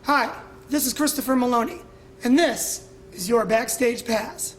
Hi, this is Christopher Maloney, and this is your Backstage Pass.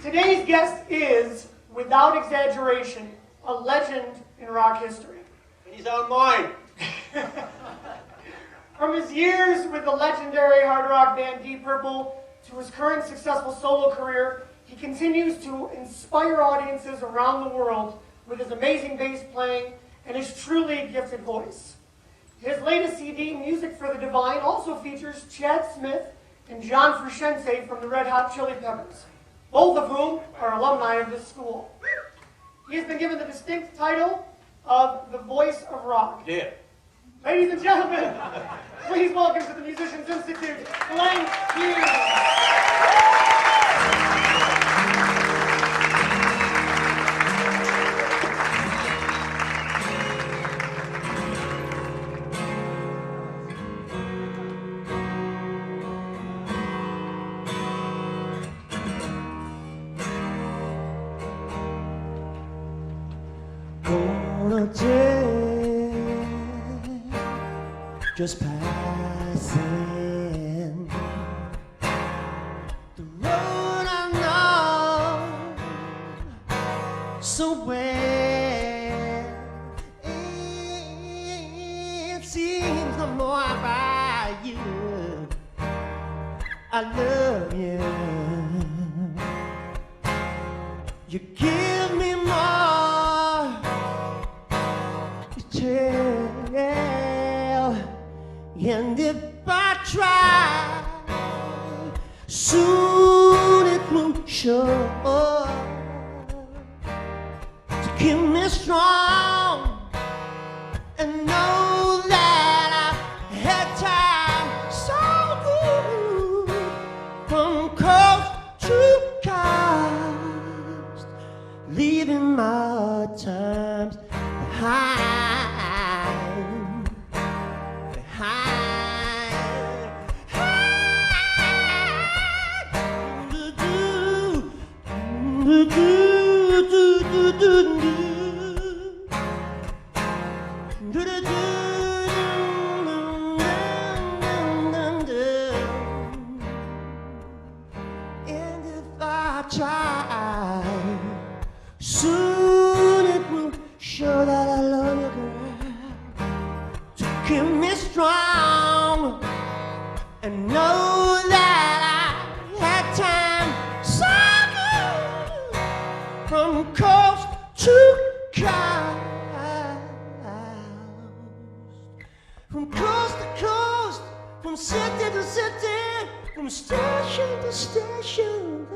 Today's guest is, without exaggeration, a legend in rock history. And he's on mine. From his years with the legendary hard rock band Deep Purple to his current successful solo career, he continues to inspire audiences around the world with his amazing bass playing and his truly gifted voice. His latest CD, Music for the Divine, also features Chad Smith and John Frusciante from the Red Hot Chili Peppers, both of whom are alumni of this school. He has been given the distinct title of the Voice of Rock. Yeah. Ladies and gentlemen, please welcome to the Musicians Institute, Glenn Hughes. Just passing the road I know so well. It seems the more I buy you, I love you. You give me more, you tell. And if I try, soon it will show to keep me strong and know that I've had time so good from coast to coast, leaving my times behind. And if I try, soon it will show that I love you, girl, to keep me strong and know that I had time so good from coast to coast, from coast to coast, from city to city, from station to station.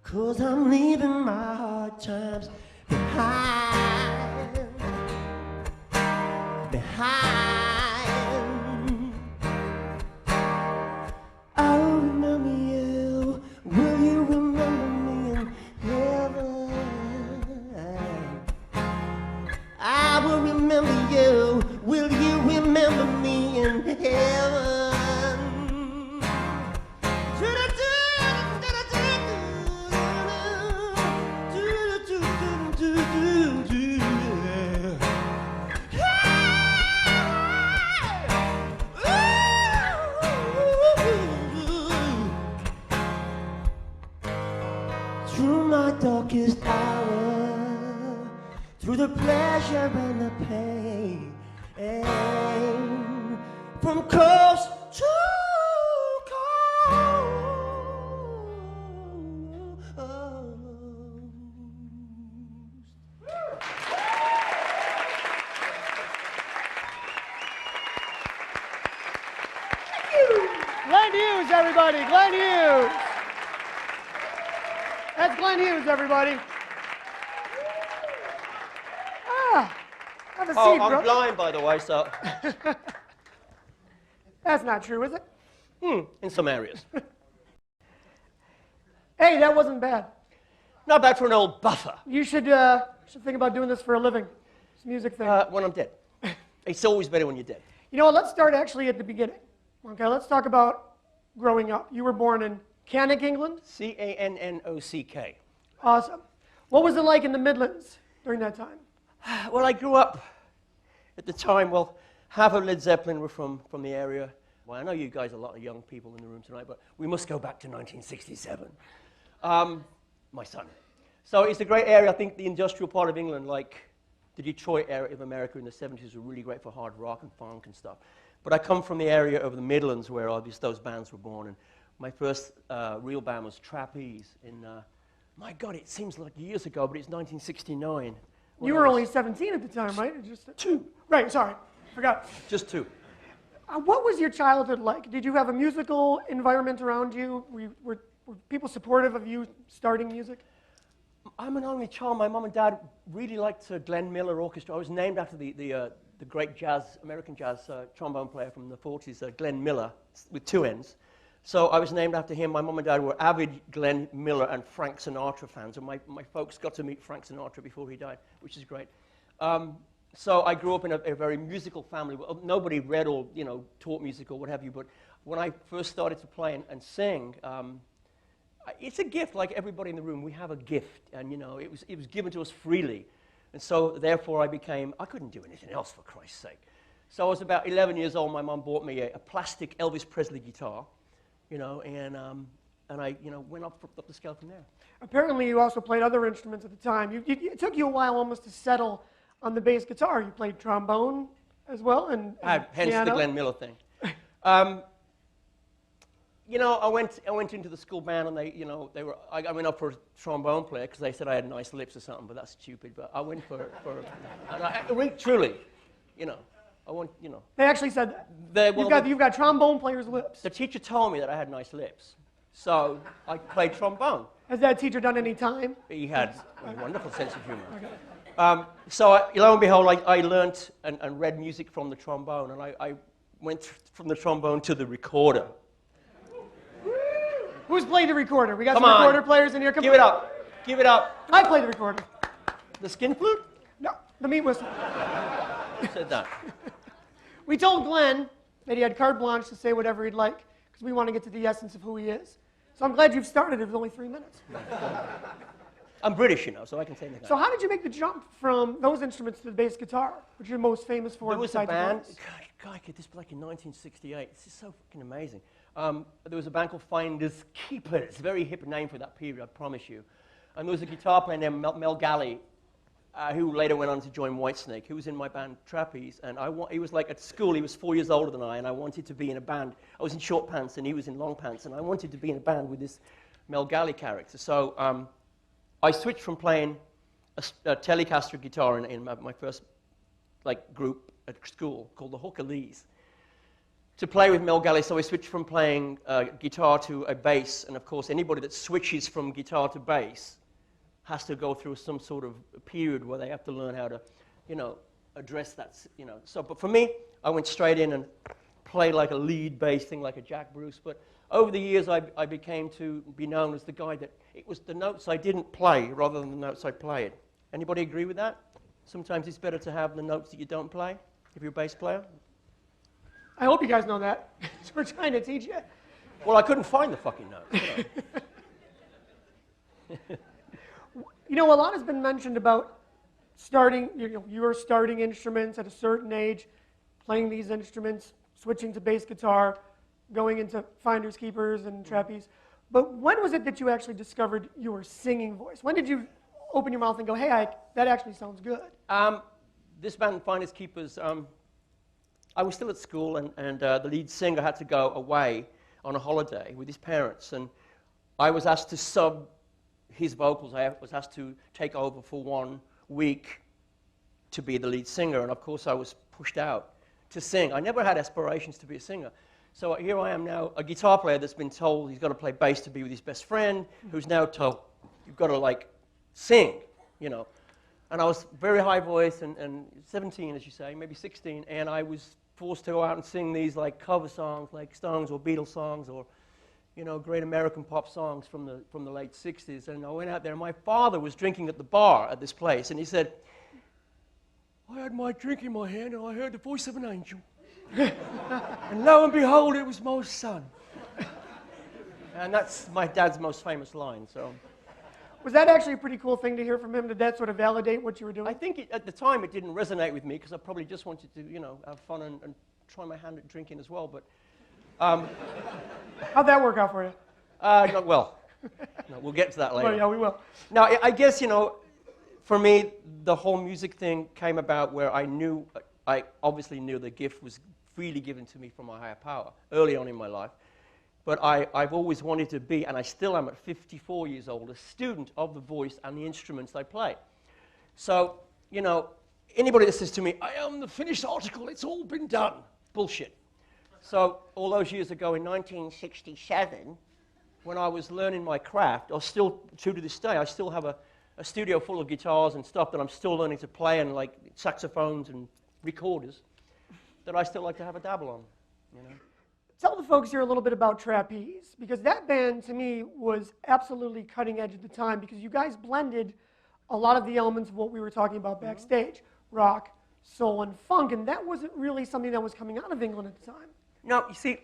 'Cause I'm leaving my hard times behind, behind. I'll remember you. Will you remember me in heaven? I will remember you. Will you remember me in heaven? Through my darkest hour, through the pleasure and the pain, from coast to coast. Hughes, everybody. Glenn Hughes. That's Glenn Hughes, everybody. Have a seat, I'm bro. blind, by the way, so... That's not true, is it? In some areas. Hey, that wasn't bad. Not bad for an old buffer. You should think about doing this for a living. This music thing. When I'm dead. It's always better when you're dead. You know what? Let's start actually at the beginning. Okay, let's talk about growing up. You were born in Cannock, England? Cannock. Awesome. What was it like in the Midlands during that time? Well, I grew up at the time, half of Led Zeppelin were from the area. Well, I know you guys are a lot of young people in the room tonight, but we must go back to 1967. My son. So it's a great area. I think the industrial part of England, like the Detroit area of America in the 70s, were really great for hard rock and funk and stuff. But I come from the area of the Midlands where obviously those bands were born. And my first real band was Trapeze in, my God, it seems like years ago, but it's 1969. You were only 17 at the time, right? Just 2. Right, sorry. Forgot. Just 2. What was your childhood like? Did you have a musical environment around you? Were people supportive of you starting music? I'm an only child. My mom and dad really liked Glenn Miller Orchestra. I was named after the great American jazz trombone player from the 40s, Glenn Miller, with 2 N's. So I was named after him. My mom and dad were avid Glenn Miller and Frank Sinatra fans, and my folks got to meet Frank Sinatra before he died, which is great. So I grew up in a very musical family. Nobody read or taught music or what have you, but when I first started to play and sing, it's a gift. Like everybody in the room, we have a gift, and it was given to us freely, and so therefore I couldn't do anything else, for Christ's sake. So I was about 11 years old. My mom bought me a plastic Elvis Presley guitar. And I, went up the scale from there. Apparently, you also played other instruments at the time. It took you a while almost to settle on the bass guitar. You played trombone as well, and hence piano. The Glenn Miller thing. I went into the school band, and I went up for a trombone player because they said I had nice lips or something, but that's stupid. But I went for truly, I want, They actually said that. You've got trombone player's lips. The teacher told me that I had nice lips, so I played trombone. Has that teacher done any time? He had a wonderful sense of humor. Okay. So lo and behold, I learned and read music from the trombone, and I went from the trombone to the recorder. Who's played the recorder? We got Come some on. recorder players in here. Give it up. Give it up. I play the recorder. The skin flute? No, the meat whistle. Who said that? We told Glenn that he had carte blanche to say whatever he'd like because we want to get to the essence of who he is. So I'm glad you've started. It was only 3 minutes. I'm British, so I can say anything. So how did you make the jump from those instruments to the bass guitar, which you're most famous for? There was a band. God, this was like in 1968. This is so fucking amazing. There was a band called Finders Keepers. Very hip name for that period, I promise you. And there was a guitar player named Mel Galley, who later went on to join Whitesnake, who was in my band Trapeze. And he was like at school, he was 4 years older than I, and I wanted to be in a band. I was in short pants, and he was in long pants, and I wanted to be in a band with this Mel Galley character. So I switched from playing a Telecaster guitar in my first group at school called the Hooker Lees to play with Mel Galley. So I switched from playing guitar to a bass, and of course anybody that switches from guitar to bass has to go through some sort of period where they have to learn how to, address that, So, but for me, I went straight in and played like a lead bass thing, like a Jack Bruce. But over the years, I became to be known as the guy that it was the notes I didn't play rather than the notes I played. Anybody agree with that? Sometimes it's better to have the notes that you don't play if you're a bass player. I hope you guys know that. We're trying to teach you. Well, I couldn't find the fucking notes. A lot has been mentioned about starting, you were starting instruments at a certain age, playing these instruments, switching to bass guitar, going into Finders Keepers and Trapeze. But when was it that you actually discovered your singing voice? When did you open your mouth and go, hey, that actually sounds good? This band, Finders Keepers, I was still at school, and the lead singer had to go away on a holiday with his parents, and I was asked to sub his vocals. I was asked to take over for 1 week to be the lead singer, and of course I was pushed out to sing. I never had aspirations to be a singer. So here I am now, a guitar player that's been told he's got to play bass to be with his best friend, who's now told you've got to like sing, you know. And I was very high voice and 17, as you say, maybe 16, and I was forced to go out and sing these like cover songs, like Stones or Beatles songs, or you know, great American pop songs from the late 60s. And I went out there, and my father was drinking at the bar at this place, and he said, I had my drink in my hand, and I heard the voice of an angel. And lo and behold, it was my son. And that's my dad's most famous line. So, Was that actually a pretty cool thing to hear from him? Did that sort of validate what you were doing? I think at the time it didn't resonate with me because I probably just wanted to, you know, have fun and try my hand at drinking as well. But how'd that work out for you? not well. No, we'll get to that later. Well, yeah, we will. Now, I guess, you know, for me, the whole music thing came about where I obviously knew the gift was freely given to me from a higher power early on in my life. But I've always wanted to be, and I still am at 54 years old, a student of the voice and the instruments I play. So, you know, anybody that says to me, I am the finished article, it's all been done, bullshit. So all those years ago in 1967, when I was learning my craft, or still to this day, I still have a studio full of guitars and stuff that I'm still learning to play, and like saxophones and recorders that I still like to have a dabble on, you know. Tell the folks here a little bit about Trapeze, because that band, to me, was absolutely cutting edge at the time, because you guys blended a lot of the elements of what we were talking about backstage, rock, soul, and funk, and that wasn't really something that was coming out of England at the time. No, you see,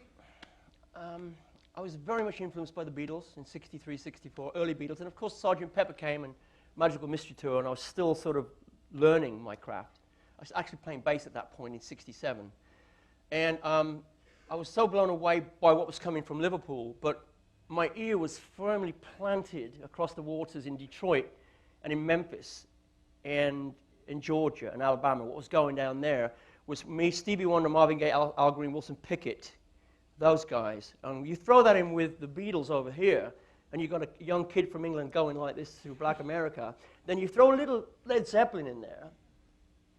I was very much influenced by the Beatles in 63, 64, early Beatles, and of course Sgt. Pepper came and Magical Mystery Tour, and I was still sort of learning my craft. I was actually playing bass at that point in 67. And I was so blown away by what was coming from Liverpool, but my ear was firmly planted across the waters in Detroit and in Memphis and in Georgia and Alabama. What was going down there was me, Stevie Wonder, Marvin Gaye, Al Green, Wilson Pickett, those guys. And you throw that in with the Beatles over here, and you've got a young kid from England going like this through Black America, then you throw a little Led Zeppelin in there,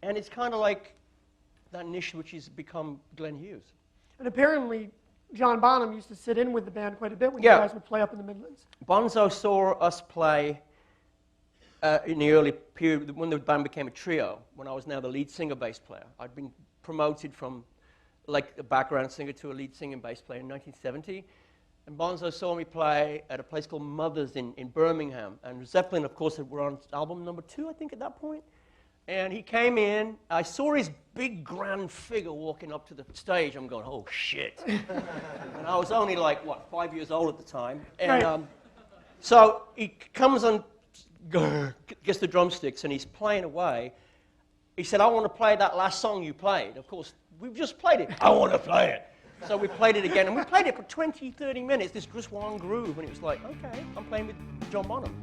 and it's kind of like that niche which has become Glenn Hughes. And apparently, John Bonham used to sit in with the band quite a bit when you guys would play up in the Midlands. Bonzo saw us play in the early period when the band became a trio, when I was now the lead singer bass player. I'd been promoted from like a background singer to a lead singer and bass player in 1970. And Bonzo saw me play at a place called Mother's in Birmingham. And Zeppelin, of course, were on album number 2, I think, at that point. And he came in. I saw his big, grand figure walking up to the stage. I'm going, oh, shit. And I was only like, 5 years old at the time. And so he comes and gets the drumsticks, and he's playing away. He said, I want to play that last song you played. Of course, we've just played it. I want to play it. So we played it again, and we played it for 20, 30 minutes, this just one groove, and it was like, okay, I'm playing with John Bonham.